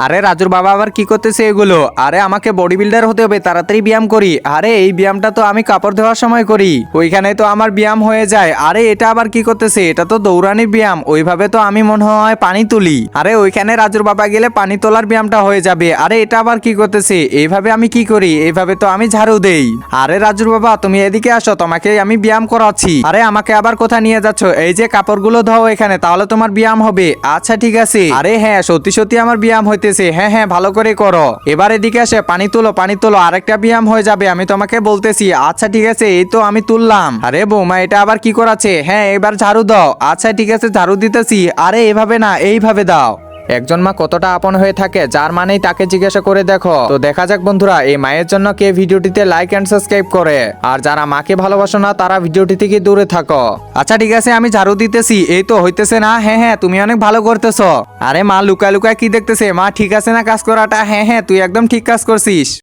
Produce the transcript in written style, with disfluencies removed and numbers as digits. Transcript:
আরে রাজুর বাবা আবার কি করতেছে এগুলো? আরে আমাকে বডি বিল্ডার হতে হবে, তাড়াতাড়ি ব্যায়াম করি। আরে এই ব্যায়ামটা তো আমি কাপড় ধোয়ার সময় করি, ওইখানে তো আমার ব্যায়াম হয়ে যায়। আরে এটা আবার কি করতেছে? এটা তো দৌড়ানির ব্যায়াম, ওইভাবে তো আমি মনে হয় পানি তুলি। আরে ওইখানে রাজুর বাবা গেলে পানি তোলার ব্যায়ামটা হয়ে যাবে। আরে এটা আবার কি করতেছে? এইভাবে আমি কি করি? এইভাবে তো আমি ঝাড়ু দেই। আরে রাজুর বাবা তুমি এদিকে আসো, তোমাকে আমি ব্যায়াম করাচ্ছি। আরে আমাকে আবার কোথায় নিয়ে যাচ্ছ? এই যে কাপড়গুলো ধোও এখানে, তাহলে তোমার ব্যায়াম হবে। আচ্ছা ঠিক আছে। আরে হ্যাঁ, সত্যি সত্যি আমার ব্যায়াম হইতেছে। হ্যাঁ হ্যাঁ, ভালো করে করো। এবার এদিকে আসে, পানি তোলো পানি তোলো, আরেকটা ব্যায়াম হয়ে যাবে, আমি তোমাকে বলতেছি। আচ্ছা ঠিক আছে, এই তো আমি তুললাম। আরে বৌমা এটা আবার কি করাচ্ছে? হ্যাঁ এবার ঝাড়ু দাও। আচ্ছা ঠিক আছে, ঝাড়ু দিতেছি। আরে এভাবে না, এইভাবে দাও। একজন মা কতটা আপন হয়ে থাকে, যার মানেই তাকে জিজ্ঞাসা করে দেখো। তো দেখা যাক বন্ধুরা, এই মায়ের জন্য কে ভিডিওটিতে লাইক এন্ড সাবস্ক্রাইব করে। আর যারা মাকে ভালোবাসো না, তারা ভিডিওটি থেকে দূরে থাকো। আচ্ছা ঠিক আছে, আমি ঝাড়ু দিতেছি। এই তো হইতেছে না? হ্যাঁ হ্যাঁ, তুমি অনেক ভালো করতেছো। আরে মা লুকায় লুকায় কি দেখতেছে? মা ঠিক আছে না কাজ করাটা? হ্যাঁ হ্যাঁ, তুই একদম ঠিক কাজ করছিস।